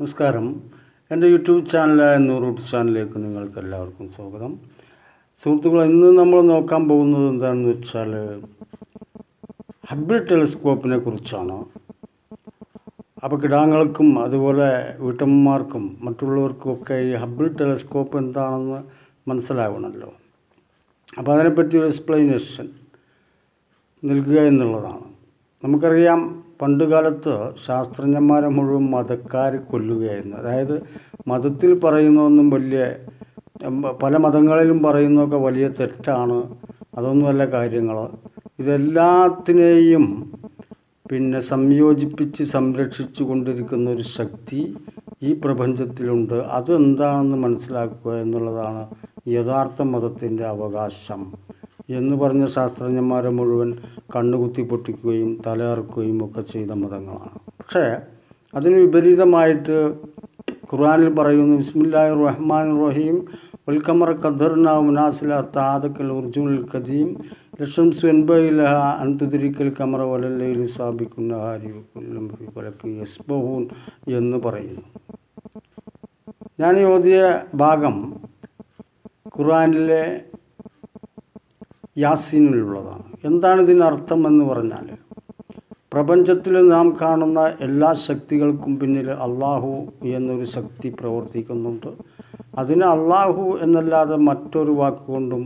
നമസ്കാരം. എൻ്റെ യൂട്യൂബ് ചാനലായ നൂറൂട്ട് ചാനലിലേക്ക് നിങ്ങൾക്ക് എല്ലാവർക്കും സ്വാഗതം. സുഹൃത്തുക്കളെ, ഇന്ന് നമ്മൾ നോക്കാൻ പോകുന്നത് എന്താണെന്ന് വെച്ചാൽ ഹബിൾ ടെലിസ്കോപ്പിനെ കുറിച്ചാണ്. അപ്പോൾ കിടാങ്ങൾക്കും അതുപോലെ വീട്ടമ്മമാർക്കും മറ്റുള്ളവർക്കുമൊക്കെ ഈ ഹബിൾ ടെലിസ്കോപ്പ് എന്താണെന്ന് മനസ്സിലാവണമല്ലോ. അപ്പോൾ അതിനെപ്പറ്റി ഒരു എക്സ്പ്ലനേഷൻ നൽകുക എന്നുള്ളതാണ്. നമുക്കറിയാം, പണ്ടുകാലത്ത് ശാസ്ത്രജ്ഞന്മാരെ മുഴുവൻ മതക്കാർ കൊല്ലുകയായിരുന്നു. അതായത് മതത്തിൽ പറയുന്നതൊന്നും പല മതങ്ങളിലും പറയുന്നതൊക്കെ വലിയ തെറ്റാണ്, അതൊന്നുമല്ല കാര്യങ്ങൾ. ഇതെല്ലാത്തിനെയും സംയോജിപ്പിച്ച് സംരക്ഷിച്ചു കൊണ്ടിരിക്കുന്ന ഒരു ശക്തി ഈ പ്രപഞ്ചത്തിലുണ്ട്. അതെന്താണെന്ന് മനസ്സിലാക്കുക എന്നുള്ളതാണ് യഥാർത്ഥ മതത്തിൻ്റെ അവകാശം എന്ന് പറഞ്ഞ ശാസ്ത്രജ്ഞന്മാരെ മുഴുവൻ കണ്ണുകുത്തി പൊട്ടിക്കുകയും തലയറുക്കുകയും ഒക്കെ ചെയ്ത മതങ്ങളാണ്. പക്ഷേ അതിന് വിപരീതമായിട്ട് ഖുർആനിൽ പറയുന്നു, ബിസ്മില്ലാഹിർ റഹ്മാനിർ റഹീം വൽ ഖമറ ഖദ്ദർനാഹു മനാസില തഅദക്കൽ ഉർജുൽ ഖദീം ലശംസു യൻബഗിലഹ അൻ തുദ്രിക്കൽ ഖമറ വലൽ ലൈലു സാബിഖുൻ നഹാരി വകുല്ലും ഫീ ഫലകിൻ യസ്ബഹൂൻ എന്ന് പറയുന്നു. ഞാൻ ഓതിയ ഭാഗം ഖുർആനിലെ യാസീനിലുള്ളതാണ്. എന്താണ് ഇതിനർത്ഥം എന്ന് പറഞ്ഞാൽ, പ്രപഞ്ചത്തിൽ നാം കാണുന്ന എല്ലാ ശക്തികൾക്കും പിന്നിൽ അള്ളാഹു എന്നൊരു ശക്തി പ്രവർത്തിക്കുന്നുണ്ട്. അതിന് അള്ളാഹു എന്നല്ലാതെ മറ്റൊരു വാക്കുകൊണ്ടും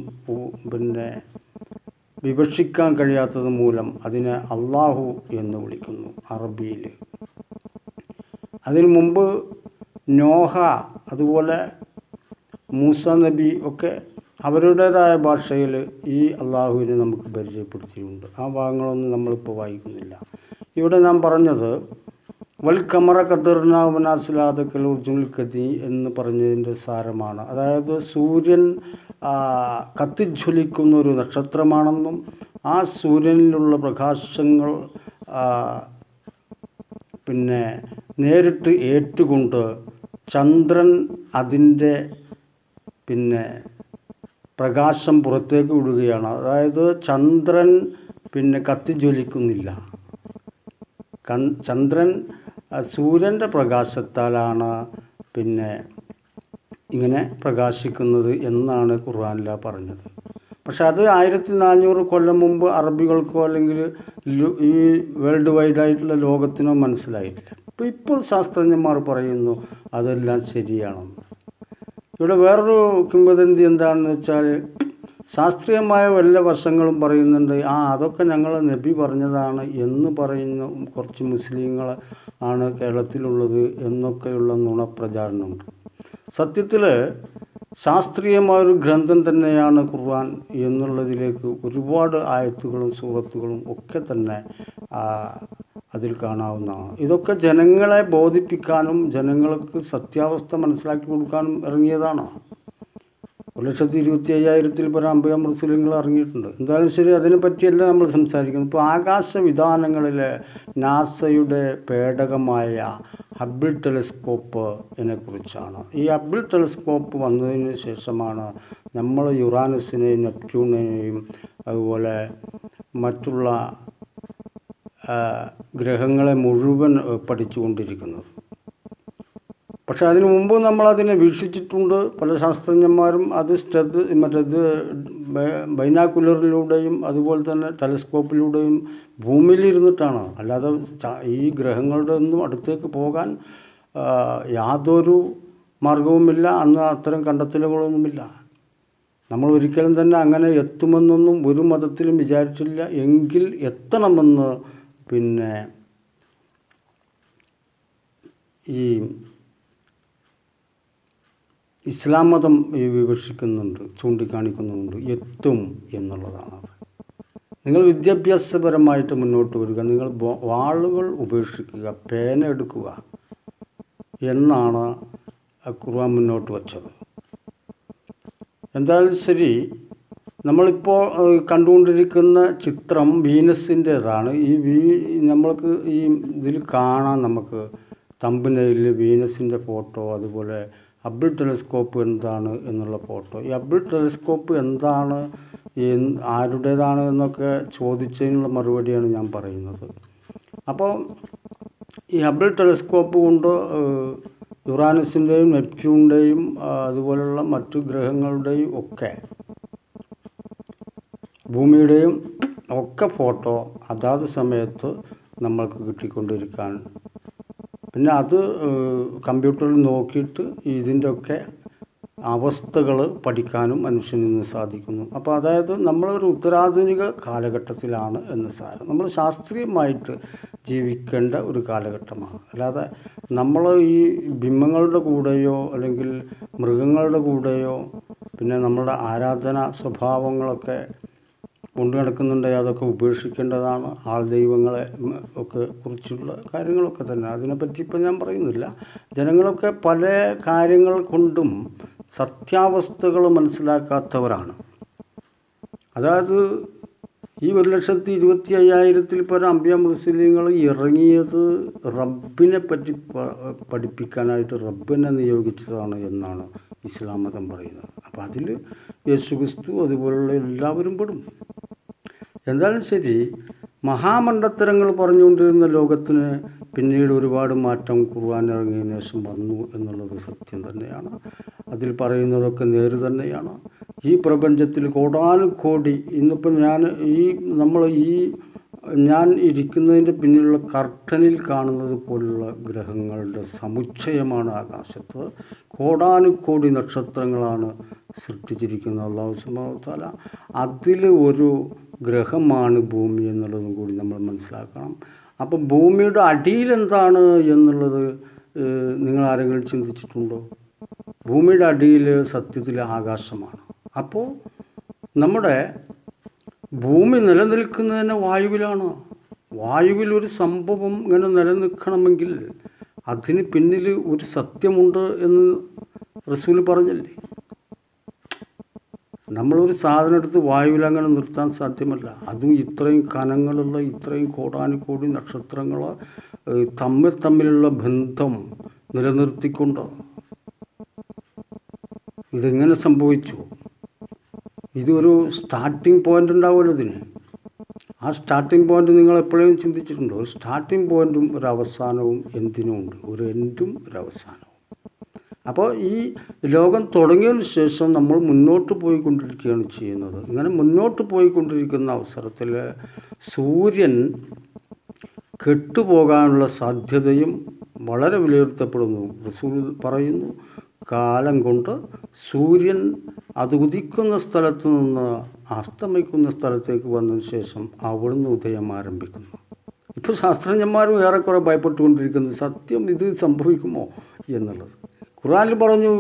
വിവക്ഷിക്കാൻ കഴിയാത്തത് മൂലം അതിനെ അള്ളാഹു എന്ന് വിളിക്കുന്നു അറബിയിൽ. അതിനു മുമ്പ് നോഹ അതുപോലെ മൂസ നബി ഒക്കെ അവരുടേതായ ഭാഷയിൽ ഈ അള്ളാഹുവിനെ നമുക്ക് പരിചയപ്പെടുത്തിയിട്ടുണ്ട്. ആ ഭാഗങ്ങളൊന്നും നമ്മളിപ്പോൾ വായിക്കുന്നില്ല. ഇവിടെ നാം പറഞ്ഞത് വൽ ഖമറ ഖദ്ദർനാഹു മനാസില തഅദക്കൽ ഉർജുൽ ഖദീം എന്ന് പറഞ്ഞതിൻ്റെ സാരമാണ്. അതായത് സൂര്യൻ കത്തിജ്വലിക്കുന്ന ഒരു നക്ഷത്രമാണെന്നും ആ സൂര്യനിലുള്ള പ്രകാശങ്ങൾ നേരിട്ട് ഏറ്റുകൊണ്ട് ചന്ദ്രൻ അതിൻ്റെ പ്രകാശം പുറത്തേക്ക് വിടുകയാണ്. അതായത് ചന്ദ്രൻ കത്തിജ്വലിക്കുന്നില്ല. ചന്ദ്രൻ സൂര്യൻ്റെ പ്രകാശത്താലാണ് ഇങ്ങനെ പ്രകാശിക്കുന്നത് എന്നാണ് ഖുർആനിൽ പറഞ്ഞത്. പക്ഷെ അത് 1400 കൊല്ലം മുമ്പ് അറബികൾക്കോ അല്ലെങ്കിൽ ഈ വേൾഡ് വൈഡായിട്ടുള്ള ലോകത്തിനോ മനസ്സിലായിട്ടില്ല. ഇപ്പോൾ ശാസ്ത്രജ്ഞന്മാർ പറയുന്നു അതെല്ലാം ശരിയാണെന്ന്. ഇവിടെ വേറൊരു കിംവദന്തി എന്താണെന്ന് വെച്ചാൽ, ശാസ്ത്രീയമായ വല്ല വശങ്ങളും പറയുന്നുണ്ട്. അതൊക്കെ ഞങ്ങൾ നബി പറഞ്ഞതാണ് എന്ന് പറയുന്ന കുറച്ച് മുസ്ലിങ്ങൾ ആണ് കേരളത്തിലുള്ളത് എന്നൊക്കെയുള്ള നുണപ്രചാരണമുണ്ട്. സത്യത്തിൽ ശാസ്ത്രീയമായൊരു ഗ്രന്ഥം തന്നെയാണ് ഖുർആൻ എന്നുള്ളതിലേക്ക് ഒരുപാട് ആയത്തുകളും സൂറത്തുകളും ഒക്കെ തന്നെ അതിൽ കാണാവുന്നതാണ്. ഇതൊക്കെ ജനങ്ങളെ ബോധിപ്പിക്കാനും ജനങ്ങൾക്ക് സത്യാവസ്ഥ മനസ്സിലാക്കി കൊടുക്കാനും ഇറങ്ങിയതാണ്. 1,25,000-ൽ പരം അംബിയ മുസ്ലിങ്ങൾ ഇറങ്ങിയിട്ടുണ്ട്. എന്തായാലും ശരി, അതിനെപ്പറ്റിയല്ല നമ്മൾ സംസാരിക്കുന്നത്. ഇപ്പോൾ ആകാശവിധാനങ്ങളിലെ നാസയുടെ പേടകമായ ഹബിൾ ടെലിസ്കോപ്പിനെ കുറിച്ചാണ്. ഈ ഹബിൾ ടെലിസ്കോപ്പ് വന്നതിന് ശേഷമാണ് നമ്മൾ യുറാനസിനെയും നെപ്റ്റ്യൂണിനെയും അതുപോലെ മറ്റുള്ള ഗ്രഹങ്ങളെ മുഴുവൻ പഠിച്ചുകൊണ്ടിരിക്കുന്നത്. പക്ഷെ അതിനു മുമ്പ് നമ്മളതിനെ വീക്ഷിച്ചിട്ടുണ്ട്. പല ശാസ്ത്രജ്ഞന്മാരും അത് ബൈനാക്കുലറിലൂടെയും അതുപോലെ തന്നെ ടെലിസ്കോപ്പിലൂടെയും ഭൂമിയിലിരുന്നിട്ടാണ്. അല്ലാതെ ഈ ഗ്രഹങ്ങളുടെ ഒന്നും അടുത്തേക്ക് പോകാൻ യാതൊരു മാർഗവുമില്ല. അന്ന് അത്തരം കണ്ടെത്തലുകളൊന്നുമില്ല. നമ്മൾ ഒരിക്കലും തന്നെ അങ്ങനെ എത്തുമെന്നൊന്നും ഒരു മതത്തിലും വിചാരിച്ചില്ല. എങ്കിൽ എത്തണമെന്ന് ഈ ഇസ്ലാം മതം വിവക്ഷിക്കുന്നുണ്ട്, ചൂണ്ടിക്കാണിക്കുന്നുണ്ട്. എത്തും എന്നുള്ളതാണ്. നിങ്ങൾ വിദ്യാഭ്യാസപരമായിട്ട് മുന്നോട്ട് വരിക, നിങ്ങൾ വാളുകൾ ഉപേക്ഷിക്കുക, പേന എടുക്കുക എന്നാണ് ഖുർആൻ മുന്നോട്ട് വച്ചത്. എന്തായാലും ശരി, നമ്മളിപ്പോൾ കണ്ടുകൊണ്ടിരിക്കുന്ന ചിത്രം വീനസിൻ്റേതാണ്. നമ്മൾക്ക് ഈ ഇതിൽ കാണാം, നമുക്ക് തമ്പനെയിൽ വീനസിൻ്റെ ഫോട്ടോ, അതുപോലെ ഹബിൾ ടെലിസ്കോപ്പ് എന്താണ് എന്നുള്ള ഫോട്ടോ. ഈ ഹബിൾ ടെലിസ്കോപ്പ് എന്താണ്, ആരുടേതാണ് എന്നൊക്കെ ചോദിച്ചതിനുള്ള മറുപടിയാണ് ഞാൻ പറയുന്നത്. അപ്പോൾ ഈ ഹബിൾ ടെലിസ്കോപ്പ് കൊണ്ട് യുറാനസിൻ്റെയും നെപ്റ്റ്യൂണിൻ്റെയും അതുപോലുള്ള മറ്റു ഗ്രഹങ്ങളുടെയും ഒക്കെ ഭൂമിയുടെയും ഒക്കെ ഫോട്ടോ അതാത് സമയത്ത് നമ്മൾക്ക് കിട്ടിക്കൊണ്ടിരിക്കാൻ, പിന്നെ അത് കമ്പ്യൂട്ടറിൽ നോക്കിയിട്ട് ഇതിൻ്റെയൊക്കെ അവസ്ഥകൾ പഠിക്കാനും മനുഷ്യന് ഇന്ന് സാധിക്കുന്നു. അപ്പോൾ അതായത് നമ്മളൊരു ഉത്തരാധുനിക കാലഘട്ടത്തിലാണ് എന്ന് സാരം. നമ്മൾ ശാസ്ത്രീയമായിട്ട് ജീവിക്കേണ്ട ഒരു കാലഘട്ടമാണ്. അല്ലാതെ നമ്മൾ ഈ ബിംബങ്ങളുടെ കൂടെയോ അല്ലെങ്കിൽ മൃഗങ്ങളുടെ കൂടെയോ പിന്നെ നമ്മുടെ ആരാധന സ്വഭാവങ്ങളൊക്കെ കൊണ്ടു നടക്കുന്നുണ്ടെങ്കിൽ അതൊക്കെ ഉപേക്ഷിക്കേണ്ടതാണ്. ആൾ ദൈവങ്ങളെ ഒക്കെ കുറിച്ചുള്ള കാര്യങ്ങളൊക്കെ തന്നെ, അതിനെപ്പറ്റി ഇപ്പം ഞാൻ പറയുന്നില്ല. ജനങ്ങളൊക്കെ പല കാര്യങ്ങൾ കൊണ്ടും സത്യാവസ്ഥകൾ മനസ്സിലാക്കാത്തവരാണ്. അതായത് ഈ 1,25,000 പരം അമ്പിയ മുസ്ലിങ്ങൾ ഇറങ്ങിയത് റബ്ബിനെ പറ്റി പഠിപ്പിക്കാനായിട്ട് റബ്ബിനെ നിയോഗിച്ചതാണ് എന്നാണ് ഇസ്ലാം മതം പറയുന്നത്. അപ്പോൾ അതിൽ യേശുക്രിസ്തു അതുപോലുള്ള എല്ലാവരും പെടും. എന്തായാലും ശരി, മഹാമണ്ഡത്തരങ്ങൾ പറഞ്ഞുകൊണ്ടിരുന്ന ലോകത്തിന് പിന്നീട് ഒരുപാട് മാറ്റം ഖുർആൻ ഇറങ്ങിയതിനു ശേഷം വന്നു എന്നുള്ളത് സത്യം തന്നെയാണ്. അതിൽ പറയുന്നതൊക്കെ നേര് തന്നെയാണ്. ഈ പ്രപഞ്ചത്തിൽ കോടാനുകോടി, ഇന്നിപ്പോൾ ഞാൻ ഇരിക്കുന്നതിൻ്റെ പിന്നിലുള്ള കർട്ടനിൽ കാണുന്നത് പോലുള്ള ഗ്രഹങ്ങളുടെ സമുച്ചയമാണ് ആകാശത്ത്. കോടാനുകോടി നക്ഷത്രങ്ങളാണ് സൃഷ്ടിച്ചിരിക്കുന്നത് അല്ലാഹു സുബ്ഹാനഹു വ തആല. അതിൽ ഒരു ഗ്രഹമാണ് ഭൂമി എന്നുള്ളതും കൂടി നമ്മൾ മനസ്സിലാക്കണം. അപ്പോൾ ഭൂമിയുടെ അടിയിൽ എന്താണ് എന്നുള്ളത് നിങ്ങൾ ആരെങ്കിലും ചിന്തിച്ചിട്ടുണ്ടോ? ഭൂമിയുടെ അടിയിൽ സത്യത്തിൽ ആകാശമാണ്. അപ്പോൾ നമ്മുടെ ഭൂമി നിലനിൽക്കുന്നത് തന്നെ വായുവിലാണ്. വായുവിൽ ഒരു സംഭവം ഇങ്ങനെ നിലനിൽക്കണമെങ്കിൽ അതിന് പിന്നിൽ ഒരു സത്യമുണ്ട് എന്ന് റസൂൽ പറഞ്ഞില്ലേ? നമ്മളൊരു സാധനം എടുത്ത് വായുവിൽ അങ്ങനെ നിർത്താൻ സാധ്യമല്ല. അതും ഇത്രയും കനങ്ങളുള്ള, ഇത്രയും കോടാനുകോടി നക്ഷത്രങ്ങൾ തമ്മിലുള്ള ബന്ധം നിലനിർത്തിക്കൊണ്ട് ഇതെങ്ങനെ സംഭവിച്ചു? ഇതൊരു സ്റ്റാർട്ടിങ് പോയിൻ്റ് ഉണ്ടാവുമല്ലോ ഇതിന്. ആ സ്റ്റാർട്ടിങ് പോയിൻ്റ് നിങ്ങൾ എപ്പോഴെങ്കിലും ചിന്തിച്ചിട്ടുണ്ടോ? ഒരു സ്റ്റാർട്ടിങ് പോയിൻറ്റും ഒരു അവസാനവും എന്തിനും ഉണ്ട്. ഒരു എൻഡും ഒരു അവസാനവും. അപ്പോൾ ഈ ലോകം തുടങ്ങിയതിന് ശേഷം നമ്മൾ മുന്നോട്ട് പോയിക്കൊണ്ടിരിക്കുകയാണ് ചെയ്യുന്നത്. ഇങ്ങനെ മുന്നോട്ട് പോയിക്കൊണ്ടിരിക്കുന്ന അവസരത്തിൽ സൂര്യൻ കെട്ടുപോകാനുള്ള സാധ്യതയും വളരെ വിലയിരുത്തപ്പെടുന്നു. റസൂൽ പറയുന്നു, കാലം കൊണ്ട് സൂര്യൻ അത് ഉദിക്കുന്ന സ്ഥലത്ത് നിന്ന് അസ്തമിക്കുന്ന സ്ഥലത്തേക്ക് വന്നതിന് ശേഷം അവിടുന്ന് ഉദയം ആരംഭിക്കുന്നു. ഇപ്പോൾ ശാസ്ത്രജ്ഞന്മാരും ഏറെക്കുറെ ഭയപ്പെട്ടുകൊണ്ടിരിക്കുന്നത് സത്യം ഇത് സംഭവിക്കുമോ എന്നുള്ളത്. ഖുർആനിൽ പറഞ്ഞു,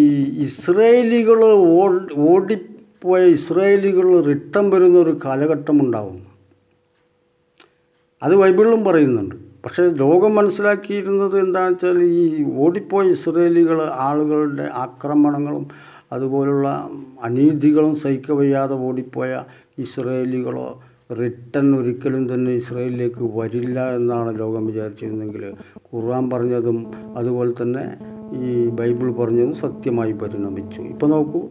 ഈ ഇസ്രായേലികൾ ഓടിപ്പോയ ഇസ്രായേലികൾ റിട്ടേൺ വരുന്ന ഒരു കാലഘട്ടം ഉണ്ടാവും. അത് ബൈബിളിലും പറയുന്നുണ്ട്. പക്ഷേ ലോകം മനസ്സിലാക്കിയിരുന്നത് എന്താണെന്ന് വെച്ചാൽ ഈ ഓടിപ്പോയ ഇസ്രായേലികൾ ആളുകളുടെ ആക്രമണങ്ങളും അതുപോലുള്ള അനീതികളും സഹിക്കവയ്യാതെ ഓടിപ്പോയ ഇസ്രായേലികളോ റിട്ടേൺ ഒരിക്കലും തന്നെ ഇസ്രായേലിലേക്ക് വരില്ല എന്നാണ് ലോകം വിചാരിച്ചിരുന്നെങ്കിൽ ഖുർആൻ പറഞ്ഞതും അതുപോലെ തന്നെ ഈ ബൈബിൾ പറഞ്ഞതും സത്യമായി പരിണമിച്ചു. ഇപ്പോൾ നോക്കൂ,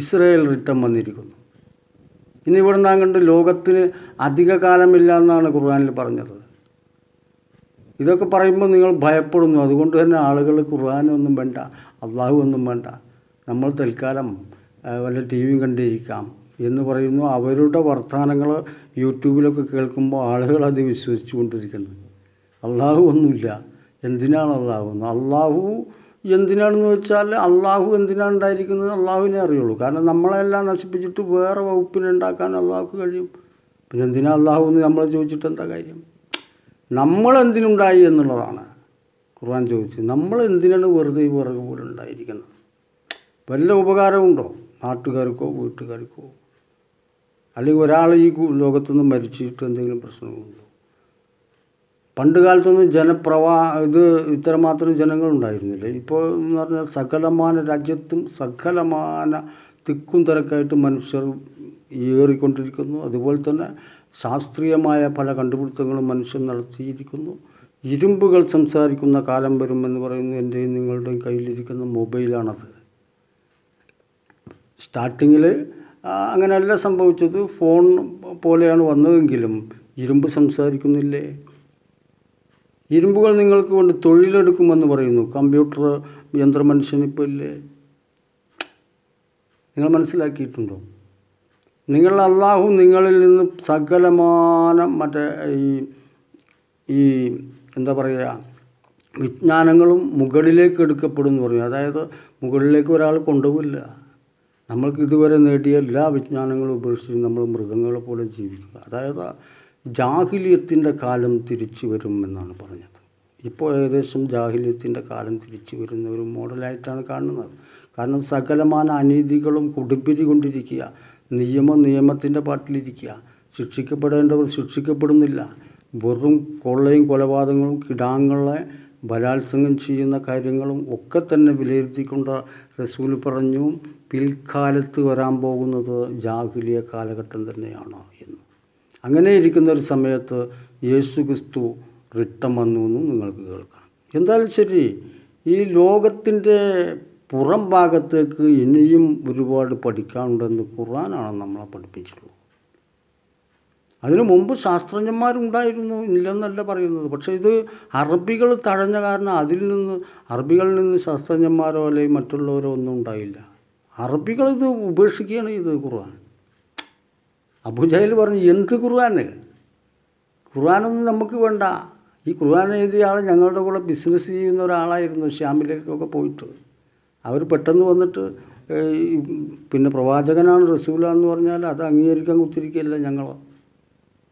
ഇസ്രായേൽ റിട്ടേൺ വന്നിരിക്കുന്നു. ഇനി ഇവിടെ നിന്നാ കണ്ട് ലോകത്തിന് അധിക കാലമില്ല എന്നാണ് ഖുർആനിൽ പറഞ്ഞത്. ഇതൊക്കെ പറയുമ്പോൾ നിങ്ങൾ ഭയപ്പെടുന്നു. അതുകൊണ്ട് തന്നെ ആളുകൾ ഖുർആനൊന്നും വേണ്ട, അള്ളാഹു ഒന്നും വേണ്ട, നമ്മൾ തൽക്കാലം വല്ല ടി വിയും കണ്ടിരിക്കാം എന്ന് പറയുന്നു. അവരുടെ വർത്തമാനങ്ങൾ യൂട്യൂബിലൊക്കെ കേൾക്കുമ്പോൾ ആളുകൾ അത് വിശ്വസിച്ചു കൊണ്ടിരിക്കുന്നത്. അള്ളാഹു ഒന്നുമില്ല, എന്തിനാണ് അള്ളാഹു? അള്ളാഹു എന്തിനാണെന്ന് വെച്ചാൽ അള്ളാഹു എന്തിനാണ് ഉണ്ടായിരിക്കുന്നത് അള്ളാഹുവിനെ അറിയുള്ളൂ. കാരണം നമ്മളെല്ലാം നശിപ്പിച്ചിട്ട് വേറെ വകുപ്പിനുണ്ടാക്കാൻ അള്ളാഹുക്ക് കഴിയും. പിന്നെ എന്തിനാ അള്ളാഹു എന്ന് നമ്മളെ ചോദിച്ചിട്ട് എന്താ കാര്യം? നമ്മളെന്തിനുണ്ടായി എന്നുള്ളതാണ് ഖുർആൻ ചോദിച്ചത്. നമ്മളെന്തിനാണ് വെറുതെ ഈ വിറക് പോലെ ഉണ്ടായിരിക്കുന്നത്? വല്ല ഉപകാരമുണ്ടോ നാട്ടുകാർക്കോ വീട്ടുകാർക്കോ? അല്ലെങ്കിൽ ഒരാൾ ഈ ലോകത്തുനിന്ന് മരിച്ചിട്ട് എന്തെങ്കിലും പ്രശ്നങ്ങളുണ്ടോ? പണ്ട് കാലത്തൊന്നും ഇത്രമാത്രം ജനങ്ങളുണ്ടായിരുന്നില്ല. ഇപ്പോൾ എന്ന് പറഞ്ഞാൽ സകലമാന രാജ്യത്തും സകലമാന തിക്കും തിരക്കായിട്ട് മനുഷ്യർ ഏറിക്കൊണ്ടിരിക്കുന്നു. അതുപോലെ തന്നെ ശാസ്ത്രീയമായ പല കണ്ടുപിടുത്തങ്ങളും മനുഷ്യൻ നടത്തിയിരിക്കുന്നു. ഇരുമ്പുകൾ സംസാരിക്കുന്ന കാലം വരുമെന്ന് പറയുന്നു. എൻ്റെയും നിങ്ങളുടെയും കയ്യിലിരിക്കുന്ന മൊബൈലാണത്. സ്റ്റാർട്ടിങ്ങിൽ അങ്ങനെയല്ല സംഭവിച്ചത്. ഫോൺ പോലെയാണ് വന്നതെങ്കിലും ഇരുമ്പ് സംസാരിക്കുന്നില്ലേ? ഇരുമ്പുകൾ നിങ്ങൾക്ക് വേണ്ടി തൊഴിലെടുക്കുമെന്ന് പറയുന്നു. കമ്പ്യൂട്ടർ യന്ത്രമനുഷ്യനിപ്പോൾ ഇല്ലേ? നിങ്ങൾ മനസ്സിലാക്കിയിട്ടുണ്ടോ? അള്ളാഹു നിങ്ങളിൽ നിന്ന് സകലമാനം ഈ എന്താ പറയുക, വിജ്ഞാനങ്ങളും മുകളിലേക്ക് എടുക്കപ്പെടും എന്ന് പറയും. അതായത് മുകളിലേക്ക് ഒരാൾ കൊണ്ടുപോകില്ല. നമ്മൾക്ക് ഇതുവരെ നേടിയ എല്ലാ വിജ്ഞാനങ്ങളും ഉപേക്ഷിച്ച് നമ്മൾ മൃഗങ്ങളെ പോലെ ജീവിക്കുക. അതായത് ജാഹിലിയത്തിൻ്റെ കാലം തിരിച്ചു വരും എന്നാണ് പറഞ്ഞത്. ഇപ്പോൾ ഏകദേശം ജാഹിലിയത്തിൻ്റെ കാലം തിരിച്ചു വരുന്ന ഒരു മോഡലായിട്ടാണ് കാണുന്നത്. കാരണം സകലമാന അനീതികളും കൊടുമ്പിരി കൊണ്ടിരിക്കുക. നിയമത്തിൻ്റെ പാട്ടിലിരിക്കുക. ശിക്ഷിക്കപ്പെടേണ്ടവർ ശിക്ഷിക്കപ്പെടുന്നില്ല. വെറും കൊള്ളയും കൊലപാതകങ്ങളും കിടാങ്ങളെ ബലാത്സംഗം ചെയ്യുന്ന കാര്യങ്ങളും ഒക്കെ തന്നെ വിലയിരുത്തിക്കൊണ്ട് റസൂൽ പറഞ്ഞു, പിൽക്കാലത്ത് വരാൻ പോകുന്നത് ജാഹിലിയ കാലഘട്ടം തന്നെയാണ് എന്ന്. അങ്ങനെ ഇരിക്കുന്ന ഒരു സമയത്ത് യേശു ക്രിസ്തു റിട്ടം വന്നു എന്നും നിങ്ങൾക്ക് കേൾക്കാം. എന്തായാലും ശരി, ഈ ലോകത്തിൻ്റെ പുറം ഭാഗത്തേക്ക് ഇനിയും ഒരുപാട് പഠിക്കാനുണ്ടെന്ന് ഖുർആനാണ് നമ്മളെ പഠിപ്പിച്ചിട്ടുള്ളത്. അതിനു മുമ്പ് ശാസ്ത്രജ്ഞന്മാരുണ്ടായിരുന്നു, ഇല്ലെന്നല്ല പറയുന്നത്. പക്ഷേ ഇത് അറബികൾ തഴഞ്ഞ കാരണം അറബികളിൽ നിന്ന് ശാസ്ത്രജ്ഞന്മാരോ അല്ലെങ്കിൽ മറ്റുള്ളവരോ ഒന്നും ഉണ്ടായില്ല. അറബികൾ ഇത് ഉപേക്ഷിക്കുകയാണ് ഇത് ഖുർആൻ. അബൂജഹൽ പറഞ്ഞു, എന്ത് ഖുർആനൊന്നും നമുക്ക് വേണ്ട. ഈ ഖുർആൻ എഴുതിയ ആൾ ഞങ്ങളുടെ കൂടെ ബിസിനസ് ചെയ്യുന്ന ഒരാളായിരുന്നു, ഷ്യാമിലേക്കൊക്കെ പോയിട്ട്. അവർ പെട്ടെന്ന് വന്നിട്ട് പിന്നെ പ്രവാചകനാണ് റസൂലാന്ന് പറഞ്ഞാൽ അത് അംഗീകരിക്കാൻ കുത്തിരിക്കുകയല്ല.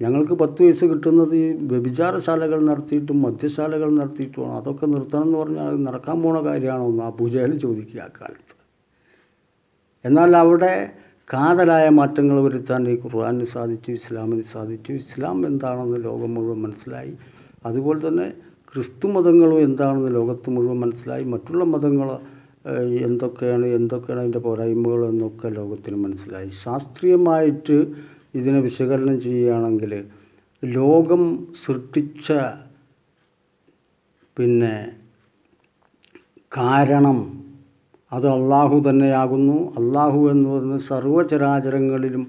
ഞങ്ങൾക്ക് 10 വയസ്സ് കിട്ടുന്നത് ഈ വ്യഭിചാരശാലകൾ നടത്തിയിട്ടും മദ്യശാലകൾ നടത്തിയിട്ടുമാണ്. അതൊക്കെ നിർത്തണം എന്ന് പറഞ്ഞാൽ അത് നടക്കാൻ പോണ കാര്യമാണോ എന്ന് അബൂജഹൽ ചോദിക്കുക ആ കാലത്ത്. എന്നാൽ അവിടെ കാതലായ മാറ്റങ്ങൾ വരുത്താൻ ഈ ഖുർആന് സാധിച്ചു, ഇസ്ലാമിന് സാധിച്ചു. ഇസ്ലാം എന്താണെന്ന് ലോകം മുഴുവൻ മനസ്സിലായി. അതുപോലെ തന്നെ ക്രിസ്തു മതങ്ങളും എന്താണെന്ന് ലോകത്ത് മുഴുവൻ മനസ്സിലായി. മറ്റുള്ള മതങ്ങൾ എന്തൊക്കെയാണ് അതിൻ്റെ പോരായ്മകൾ എന്നൊക്കെ ലോകത്തിന് മനസ്സിലായി. ശാസ്ത്രീയമായിട്ട് ഇതിനെ വിശകലനം ചെയ്യുകയാണെങ്കിൽ ലോകം സൃഷ്ടിച്ച കാരണം അത് അള്ളാഹു തന്നെയാകുന്നു. അള്ളാഹു എന്ന് പറയുന്നത് സർവ്വചരാചരങ്ങളിലും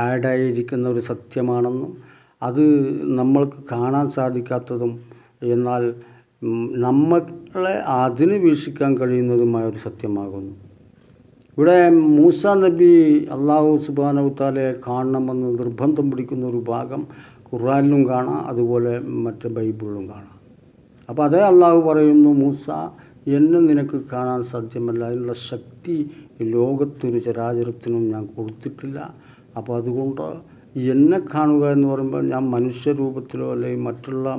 ആഡായിരിക്കുന്ന ഒരു സത്യമാണെന്നും അത് നമ്മൾക്ക് കാണാൻ സാധിക്കാത്തതും എന്നാൽ നമ്മളെ അതിന് വീക്ഷിക്കാൻ കഴിയുന്നതുമായ ഒരു സത്യമാകുന്നു. ഇവിടെ മൂസാ നബി അള്ളാഹു സുബ്ഹാനഹു തആലയെ കാണണമെന്ന് നിർബന്ധം പിടിക്കുന്ന ഒരു ഭാഗം ഖുർആനിലും കാണാം, അതുപോലെ മറ്റ് ബൈബിളിലും കാണാം. അപ്പോൾ അതേ അള്ളാഹു പറയുന്നു, മൂസ, എന്നെ നിനക്ക് കാണാൻ സാധ്യമല്ല, അതിനുള്ള ശക്തി ലോകത്തൊരു ചരാചരത്തിനും ഞാൻ കൊടുത്തിട്ടില്ല. അപ്പോൾ അതുകൊണ്ട് എന്നെ കാണുക എന്ന് പറയുമ്പോൾ ഞാൻ മനുഷ്യരൂപത്തിലോ അല്ലെങ്കിൽ മറ്റുള്ള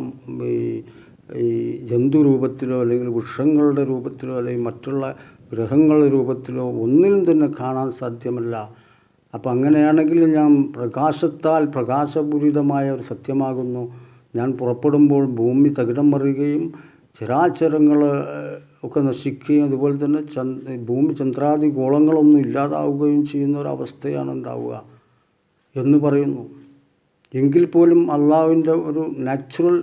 ഈ ജന്തുരൂപത്തിലോ അല്ലെങ്കിൽ വൃക്ഷങ്ങളുടെ രൂപത്തിലോ അല്ലെങ്കിൽ മറ്റുള്ള ഗ്രഹങ്ങളുടെ രൂപത്തിലോ ഒന്നിനും തന്നെ കാണാൻ സാധ്യമല്ല. അപ്പം അങ്ങനെയാണെങ്കിൽ ഞാൻ പ്രകാശത്താൽ പ്രകാശപൂരിതമായ ഒരു സത്യമാകുന്നു. ഞാൻ പുറപ്പെടുമ്പോൾ ഭൂമി തകിടം മറിയുകയും ചരാചരങ്ങൾ ഒക്കെ നശിക്കുകയും അതുപോലെ തന്നെ ഭൂമി ചന്ദ്രാദി ഗോളങ്ങളൊന്നും ഇല്ലാതാവുകയും ചെയ്യുന്ന ഒരവസ്ഥയാണ് ഉണ്ടാവുക എന്ന് പറയുന്നു. എങ്കിൽ പോലും അള്ളാഹുവിൻ്റെ ഒരു നാച്ചുറൽ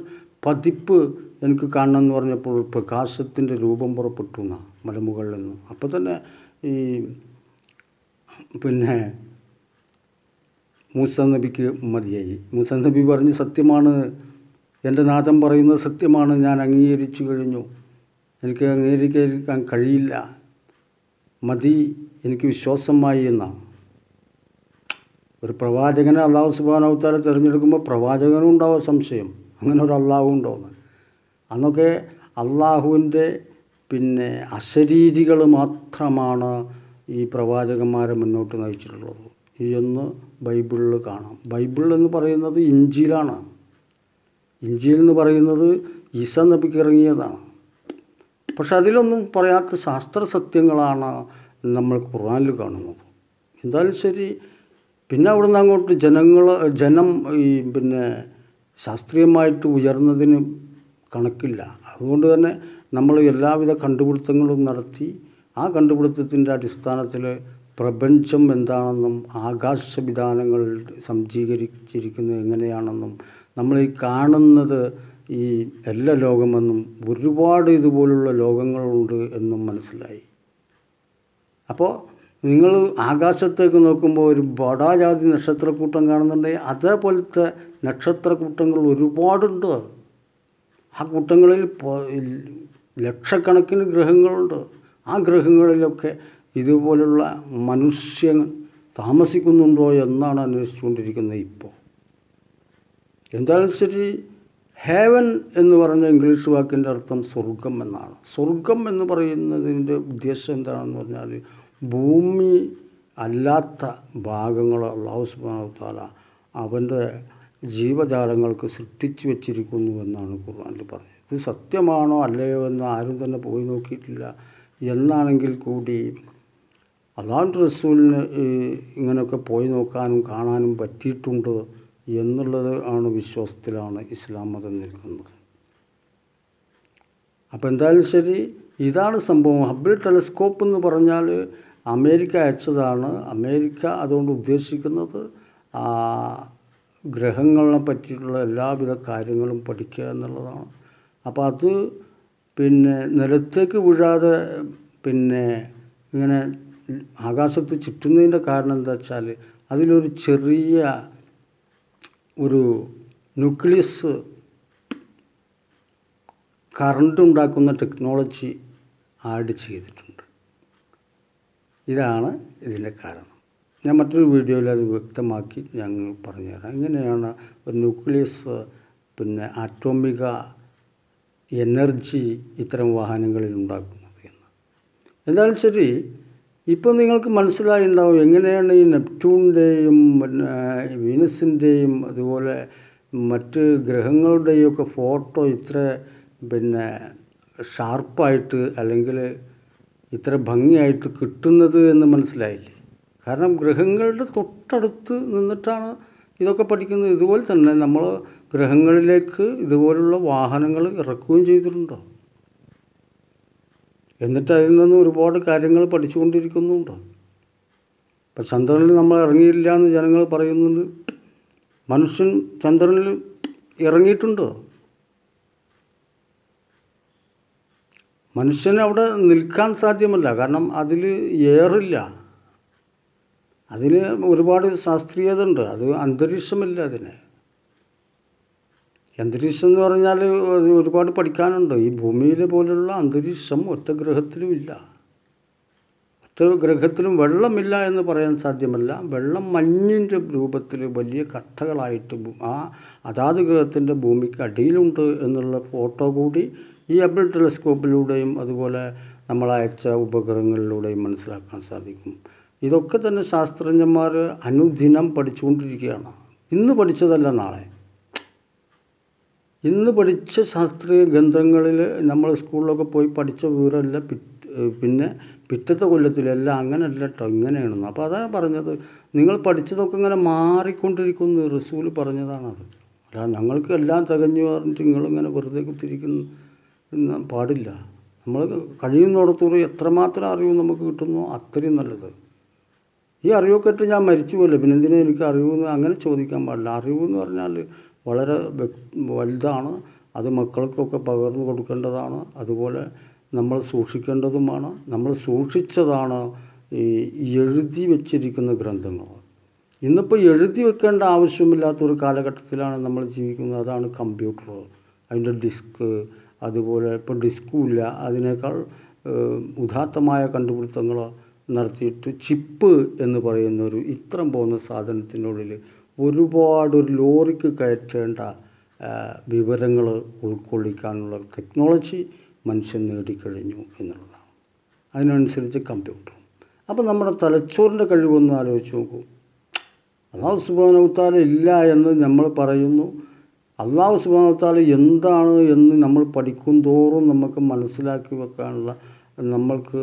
പതിപ്പ് എനിക്ക് കാണണമെന്ന് പറഞ്ഞപ്പോൾ പ്രകാശത്തിൻ്റെ രൂപം പുറപ്പെട്ടു എന്നാണ് മലമുകളിൽ നിന്ന്. അപ്പോൾ തന്നെ ഈ മൂസാ നബിക്ക് മതിയായി. മൂസാ നബി പറഞ്ഞു, സത്യമാണ്, എൻ്റെ നാഥൻ പറയുന്നത് സത്യമാണ്, ഞാൻ അംഗീകരിച്ചു കഴിഞ്ഞു, എനിക്ക് അംഗീകരിക്കാൻ കഴിയില്ല, മതി, എനിക്ക് വിശ്വാസമായി എന്നാണ്. ഒരു പ്രവാചകനെ അള്ളാഹു സുബ്ഹാനഹു തആല തിരഞ്ഞെടുക്കുമ്പോൾ പ്രവാചകനും ഉണ്ടാവും സംശയം, അങ്ങനെ ഒരു അള്ളാഹു ഉണ്ടോയെന്ന്. അന്നൊക്കെ അള്ളാഹുവിൻ്റെ അശരീരികൾ മാത്രമാണ് ഈ പ്രവാചകന്മാരെ മുന്നോട്ട് നയിച്ചിട്ടുള്ളത് എന്ന് ബൈബിളിൽ കാണാം. ബൈബിൾ എന്ന് പറയുന്നത് ഇഞ്ചീലാണ്. ഇഞ്ചീൽ എന്ന് പറയുന്നത് ഈസാ നബിക്ക് ഇറങ്ങിയതാണ്. പക്ഷെ അതിലൊന്നും പറയാത്ത ശാസ്ത്ര സത്യങ്ങളാണ് നമ്മൾ ഖുർആനിൽ കാണുന്നത്. എന്തായാലും ശരി, പിന്നെ അവിടുന്ന് അങ്ങോട്ട് ജനം ഈ ശാസ്ത്രീയമായിട്ട് ഉയർന്നതിന് കണക്കില്ല. അതുകൊണ്ട് തന്നെ നമ്മൾ എല്ലാവിധ കണ്ടുപിടുത്തങ്ങളും നടത്തി ആ കണ്ടുപിടുത്തത്തിൻ്റെ അടിസ്ഥാനത്തിൽ പ്രപഞ്ചം എന്താണെന്നും ആകാശവിധാനങ്ങൾ സജ്ജീകരിച്ചിരിക്കുന്നത് എങ്ങനെയാണെന്നും നമ്മൾ ഈ കാണുന്നത് ഈ എല്ലാ ലോകമെന്നും ഒരുപാട് ഇതുപോലുള്ള ലോകങ്ങളുണ്ട് എന്നും മനസ്സിലായി. അപ്പോൾ നിങ്ങൾ ആകാശത്തേക്ക് നോക്കുമ്പോൾ ഒരു ബടാജാതി നക്ഷത്രക്കൂട്ടം കാണുന്നുണ്ടെങ്കിൽ അതേപോലത്തെ നക്ഷത്രക്കൂട്ടങ്ങൾ ഒരുപാടുണ്ട്. ആ കൂട്ടങ്ങളിൽ ലക്ഷക്കണക്കിന് ഗ്രഹങ്ങളുണ്ട്. ആ ഗ്രഹങ്ങളിലൊക്കെ ഇതുപോലുള്ള മനുഷ്യൻ താമസിക്കുന്നുണ്ടോ എന്നാണ് അന്വേഷിച്ചുകൊണ്ടിരിക്കുന്നത് ഇപ്പോൾ. എന്തായാലും ശരി, ഹേവൻ എന്ന് പറഞ്ഞ ഇംഗ്ലീഷ് വാക്കിൻ്റെ അർത്ഥം സ്വർഗം എന്നാണ്. സ്വർഗം എന്ന് പറയുന്നതിൻ്റെ ഉദ്ദേശം എന്താണെന്ന് പറഞ്ഞാൽ ഭൂമി അല്ലാത്ത ഭാഗങ്ങൾ അല്ലാഹു സുബ്ഹാനഹു വ തആല അവൻ്റെ ജീവജാലങ്ങൾക്ക് സൃഷ്ടിച്ചു വച്ചിരിക്കുന്നു എന്നാണ് ഖുർആനിൽ പറഞ്ഞത്. ഇത് സത്യമാണോ അല്ലയോ എന്ന് ആരും തന്നെ പോയി നോക്കിയിട്ടില്ല. എന്നാണെങ്കിൽ കൂടി അല്ലാഹുവിൻ്റെ റസൂലിന് ഇങ്ങനെയൊക്കെ പോയി നോക്കാനും കാണാനും പറ്റിയിട്ടുണ്ട് എന്നുള്ളത് വിശ്വാസത്തിലാണ് ഇസ്ലാം മതം നിൽക്കുന്നത്. അപ്പോൾ എന്തായാലും ശരി, ഇതാണ് സംഭവം. ഹബിൾ ടെലസ്കോപ്പ് എന്ന് പറഞ്ഞാൽ അമേരിക്ക അയച്ചതാണ്. അമേരിക്ക അതുകൊണ്ട് ഉദ്ദേശിക്കുന്നത് ഗ്രഹങ്ങളെ പറ്റിയിട്ടുള്ള എല്ലാവിധ കാര്യങ്ങളും പഠിക്കുക എന്നുള്ളതാണ്. അപ്പോൾ അത് നിലത്തേക്ക് വീഴാതെ ഇങ്ങനെ ആകാശത്ത് ചുറ്റുന്നതിൻ്റെ കാരണം എന്താ വെച്ചാൽ അതിലൊരു ചെറിയ ഒരു ന്യൂക്ലിയസ് കറണ്ട് ഉണ്ടാക്കുന്ന ടെക്നോളജി ആഡ് ചെയ്തിട്ടുണ്ട്. ഇതാണ് ഇതിൻ്റെ കാരണം. ഞാൻ മറ്റൊരു വീഡിയോയിൽ അത് വ്യക്തമാക്കി ഞങ്ങൾ പറഞ്ഞുതരാം. ഇങ്ങനെയാണ് ഒരു ന്യൂക്ലിയസ് ആറ്റോമിക എനർജി ഇത്തരം വാഹനങ്ങളിൽ ഉണ്ടാക്കുന്നത് എന്ന്. എന്തായാലും ശരി, ഇപ്പോൾ നിങ്ങൾക്ക് മനസ്സിലായിട്ടുണ്ടാവും എങ്ങനെയാണ് ഈ നെപ്റ്റ്യൂണിൻ്റെയും വീനസിൻ്റെയും അതുപോലെ മറ്റ് ഗ്രഹങ്ങളുടെയും ഒക്കെ ഫോട്ടോ ഇത്ര ഷാർപ്പായിട്ട് അല്ലെങ്കിൽ ഇത്ര ഭംഗിയായിട്ട് കിട്ടുന്നത് എന്ന് മനസ്സിലായില്ലേ? കാരണം ഗ്രഹങ്ങളുടെ തൊട്ടടുത്ത് നിന്നിട്ടാണ് ഇതൊക്കെ പഠിക്കുന്നത്. ഇതുപോലെ തന്നെ നമ്മൾ ഗ്രഹങ്ങളിലേക്ക് ഇതുപോലുള്ള വാഹനങ്ങൾ ഇറക്കുകയും ചെയ്തിട്ടുണ്ടോ? എന്നിട്ട് അതിൽ നിന്ന് ഒരുപാട് കാര്യങ്ങൾ പഠിച്ചുകൊണ്ടിരിക്കുന്നുണ്ടോ? ഇപ്പം ചന്ദ്രനിൽ നമ്മൾ ഇറങ്ങിയില്ല എന്ന് ജനങ്ങൾ പറയുന്നത്, മനുഷ്യൻ ചന്ദ്രനിൽ ഇറങ്ങിയിട്ടുണ്ടോ? മനുഷ്യന് അവിടെ നിൽക്കാൻ സാധ്യമല്ല. കാരണം അതിൽ എയറില്ല. അതിന് ഒരുപാട് ശാസ്ത്രീയത ഉണ്ട്. അത് അന്തരീക്ഷമില്ല. അതിന് അന്തരീക്ഷം എന്ന് പറഞ്ഞാൽ അത് ഒരുപാട് പഠിക്കാനുണ്ട്. ഈ ഭൂമിയിലെ പോലുള്ള അന്തരീക്ഷം ഒറ്റ ഗ്രഹത്തിലും ഇല്ല. ഒറ്റ ഗ്രഹത്തിലും വെള്ളമില്ല എന്ന് പറയാൻ സാധ്യമല്ല. വെള്ളം മഞ്ഞിൻ്റെ രൂപത്തിൽ വലിയ കട്ടകളായിട്ട് അതാത് ഗ്രഹത്തിൻ്റെ ഭൂമിക്ക് അടിയിലുണ്ട് എന്നുള്ള ഫോട്ടോ കൂടി ഈ ഹബിൾ ടെലസ്കോപ്പിലൂടെയും അതുപോലെ നമ്മൾ അയച്ച ഉപഗ്രഹങ്ങളിലൂടെയും മനസ്സിലാക്കാൻ സാധിക്കും. ഇതൊക്കെ തന്നെ ശാസ്ത്രജ്ഞന്മാർ അനുദിനം പഠിച്ചുകൊണ്ടിരിക്കുകയാണ്. ഇന്ന് പഠിച്ചതല്ല നാളെ. ഇന്ന് പഠിച്ച ശാസ്ത്രീയ ഗ്രന്ഥങ്ങളിൽ നമ്മൾ സ്കൂളിലൊക്കെ പോയി പഠിച്ച വിവരമല്ല പിറ്റത്തെ കൊല്ലത്തിലെല്ലാം അങ്ങനെയല്ല കേട്ടോ, ഇങ്ങനെയാണെന്ന്. അപ്പോൾ അതാണ് പറഞ്ഞത്, നിങ്ങൾ പഠിച്ചതൊക്കെ ഇങ്ങനെ മാറിക്കൊണ്ടിരിക്കുന്നു. റസൂൽ പറഞ്ഞതാണത്. അല്ല ഞങ്ങൾക്ക് എല്ലാം തികഞ്ഞു പറഞ്ഞിട്ട് നിങ്ങളിങ്ങനെ വെറുതെ കുത്തിരിക്കുന്ന പാടില്ല. നമ്മൾ കഴിയുന്നിടത്തോളം എത്രമാത്രം അറിവ് നമുക്ക് കിട്ടുന്നോ അത്രയും നല്ലത്. ഈ അറിവൊക്കെ ഇട്ട് ഞാൻ മരിച്ചു പോയില്ല, പിന്നെ എന്തിനാ എനിക്ക് അറിവെന്ന് അങ്ങനെ ചോദിക്കാൻ പാടില്ല. അറിവെന്ന് പറഞ്ഞാൽ വളരെ വലുതാണ്. അത് മക്കൾക്കൊക്കെ പകർന്നു കൊടുക്കേണ്ടതാണ്. അതുപോലെ നമ്മൾ സൂക്ഷിക്കേണ്ടതുമാണ്. നമ്മൾ സൂക്ഷിച്ചതാണ് ഈ എഴുതി വച്ചിരിക്കുന്ന ഗ്രന്ഥങ്ങൾ. ഇന്നിപ്പോൾ എഴുതി വെക്കേണ്ട ആവശ്യമില്ലാത്തൊരു കാലഘട്ടത്തിലാണ് നമ്മൾ ജീവിക്കുന്നത്. അതാണ് കമ്പ്യൂട്ടർ, അതിൻ്റെ ഡിസ്ക്, അതുപോലെ ഇപ്പോൾ ഡിസ്കും ഇല്ല. അതിനേക്കാൾ ഉദാത്തമായ കണ്ടുപിടുത്തങ്ങൾ നടത്തിയിട്ട് ചിപ്പ് എന്ന് പറയുന്ന ഒരു ഇത്രം പോകുന്ന സാധനത്തിനുള്ളിൽ ഒരുപാട് ഒരു ലോറിക്ക് കയറ്റേണ്ട വിവരങ്ങൾ ഉൾക്കൊള്ളിക്കാനുള്ള ടെക്നോളജി മനുഷ്യൻ നേടിക്കഴിഞ്ഞു എന്നുള്ളതാണ്. അതിനനുസരിച്ച് കമ്പ്യൂട്ടർ. അപ്പോൾ നമ്മുടെ തലച്ചോറിൻ്റെ കഴിവൊന്ന് ആലോചിച്ച് നോക്കൂ. അല്ലാഹു സുബ്ഹാനഹു വ തആല ഇല്ല എന്ന് നമ്മൾ പറയുന്നു. അല്ലാഹു സുബ്ഹാനഹു വ തആല എന്താണ് എന്ന് നമ്മൾ പഠിക്കും തോറും നമുക്ക് മനസ്സിലാക്കി വെക്കാനുള്ള നമ്മൾക്ക്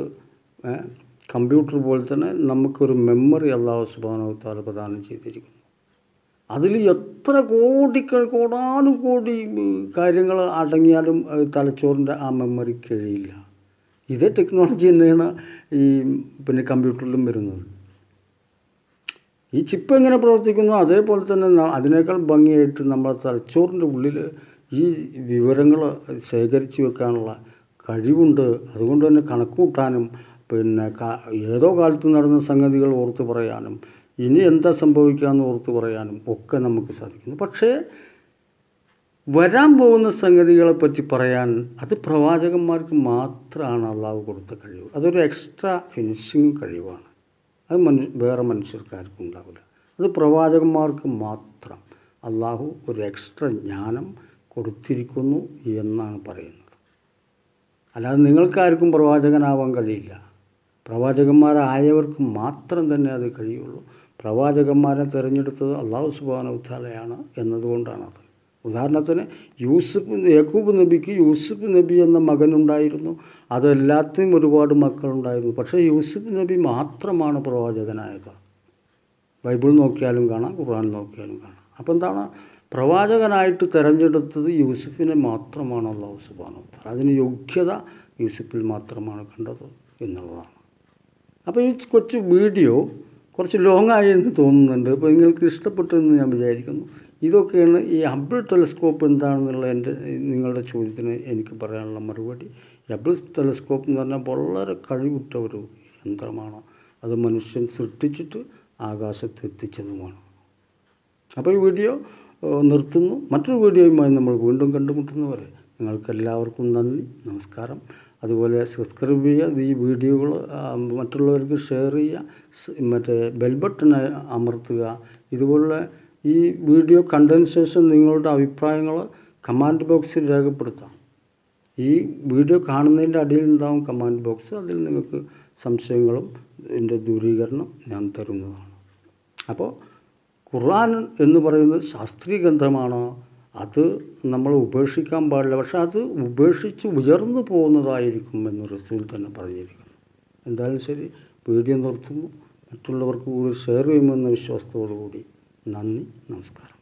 കമ്പ്യൂട്ടർ പോലെ തന്നെ നമുക്കൊരു മെമ്മറി അല്ലാഹു സുബ്ഹാനഹു വ തആല പ്രദാനം ചെയ്തിരിക്കുന്നു. അതിൽ എത്ര കോടാനുകോടി കാര്യങ്ങൾ അടങ്ങിയാലും തലച്ചോറിൻ്റെ ആ മെമ്മറി കഴിയില്ല. ഇതേ ടെക്നോളജി തന്നെയാണ് ഈ കമ്പ്യൂട്ടറിലും വരുന്നത്. ഈ ചിപ്പ് എങ്ങനെ പ്രവർത്തിക്കുന്നു അതേപോലെ തന്നെ അതിനേക്കാൾ ഭംഗിയായിട്ട് നമ്മുടെ തലച്ചോറിൻ്റെ ഉള്ളിൽ ഈ വിവരങ്ങൾ ശേഖരിച്ച് വെക്കാനുള്ള കഴിവുണ്ട്. അതുകൊണ്ട് തന്നെ കണക്ക് കൂട്ടാനും ഏതോ കാലത്ത് നടന്ന സംഗതികൾ ഓർത്ത് പറയാനും ഇനി എന്താ സംഭവിക്കാമെന്ന് ഓർത്ത് പറയാനും ഒക്കെ നമുക്ക് സാധിക്കുന്നു. പക്ഷേ വരാൻ പോകുന്ന സംഗതികളെപ്പറ്റി പറയാൻ അത് പ്രവാചകന്മാർക്ക് മാത്രമാണ് അള്ളാഹു കൊടുത്ത കഴിവ്. അതൊരു എക്സ്ട്രാ ഫിനിഷിങ് കഴിവാണ്. അത് വേറെ മനുഷ്യർക്കാർക്കും ഉണ്ടാവില്ല. അത് പ്രവാചകന്മാർക്ക് മാത്രം അള്ളാഹു ഒരു എക്സ്ട്രാ ജ്ഞാനം കൊടുത്തിരിക്കുന്നു എന്നാണ് പറയുന്നത്. അല്ലാതെ നിങ്ങൾക്കാർക്കും പ്രവാചകനാവാൻ കഴിയില്ല. പ്രവാചകന്മാരായവർക്ക് മാത്രം തന്നെ അത് കഴിയുള്ളൂ. പ്രവാചകന്മാരെ തിരഞ്ഞെടുത്തത് അള്ളാഹു സുബ്ഹാനഹു തആലയാണ് എന്നതുകൊണ്ടാണത്. ഉദാഹരണത്തിന് യാക്കൂബ് നബിക്ക് യൂസുഫ് നബി എന്ന മകനുണ്ടായിരുന്നു. അതെല്ലാത്തിനും ഒരുപാട് മക്കളുണ്ടായിരുന്നു. പക്ഷേ യൂസുഫ് നബി മാത്രമാണ് പ്രവാചകനായത്. ബൈബിൾ നോക്കിയാലും കാണാം, ഖുർആൻ നോക്കിയാലും കാണാം. അപ്പോൾ എന്താണ്, പ്രവാചകനായിട്ട് തിരഞ്ഞെടുത്തത് യൂസുഫിനെ മാത്രമാണ് അള്ളാഹു സുബ്ഹാനഹു തആല. അതിന് യോഗ്യത യൂസുഫിൽ മാത്രമാണ് കണ്ടത് എന്നുള്ളതാണ്. അപ്പോൾ ഈ കൊച്ചു വീഡിയോ കുറച്ച് ലോങ്ങായി എന്ന് തോന്നുന്നുണ്ട്. അപ്പോൾ നിങ്ങൾക്ക് ഇഷ്ടപ്പെട്ടെന്ന് ഞാൻ വിചാരിക്കുന്നു. ഇതൊക്കെയാണ് ഈ ഹബിൾ ടെലസ്കോപ്പ് എന്താണെന്നുള്ള നിങ്ങളുടെ ചോദ്യത്തിന് എനിക്ക് പറയാനുള്ള മറുപടി. ഹബിൾ ടെലസ്കോപ്പ് എന്ന് പറഞ്ഞാൽ വളരെ കഴിവുറ്റ ഒരു യന്ത്രമാണ്. അത് മനുഷ്യൻ സൃഷ്ടിച്ചിട്ട് ആകാശത്ത് എത്തിച്ചതുമാണ്. അപ്പോൾ ഈ വീഡിയോ നിർത്തുന്നു. മറ്റൊരു വീഡിയോയുമായി നമ്മൾ വീണ്ടും കണ്ടുമുട്ടുന്നവരെ നിങ്ങൾക്കെല്ലാവർക്കും നന്ദി, നമസ്കാരം. അതുപോലെ സബ്സ്ക്രൈബ് ചെയ്യുക, ഈ വീഡിയോകൾ മറ്റുള്ളവർക്ക് ഷെയർ ചെയ്യുക, മറ്റേ ബെൽ ബട്ടൺ അമർത്തുക. ഇതുപോലുള്ള ഈ വീഡിയോ കണ്ടതിന് ശേഷം നിങ്ങളുടെ അഭിപ്രായങ്ങൾ കമൻറ്റ് ബോക്സിൽ രേഖപ്പെടുത്താം. ഈ വീഡിയോ കാണുന്നതിൻ്റെ അടിയിലുണ്ടാവും കമൻറ്റ് ബോക്സ്. അതിൽ നിങ്ങൾക്ക് സംശയങ്ങളും ഇതിൻ്റെ ദൂരീകരണം ഞാൻ തരുന്നതാണ്. അപ്പോൾ ഖുർആൻ എന്ന് പറയുന്നത് ശാസ്ത്രീയ ഗ്രന്ഥമാണ്. അത് നമ്മൾ ഉപേക്ഷിക്കാൻ പാടില്ല. പക്ഷെ അത് ഉപേക്ഷിച്ച് ഉയർന്നു പോകുന്നതായിരിക്കും എന്ന് റസൂൽ തന്നെ പറഞ്ഞിരിക്കുന്നു. എന്തായാലും ശരി, വീഡിയോ നിർത്തുന്നു. മറ്റുള്ളവർക്ക് കൂടി ഷെയർ ചെയ്യുമെന്ന വിശ്വാസത്തോടു കൂടി നന്ദി, നമസ്കാരം.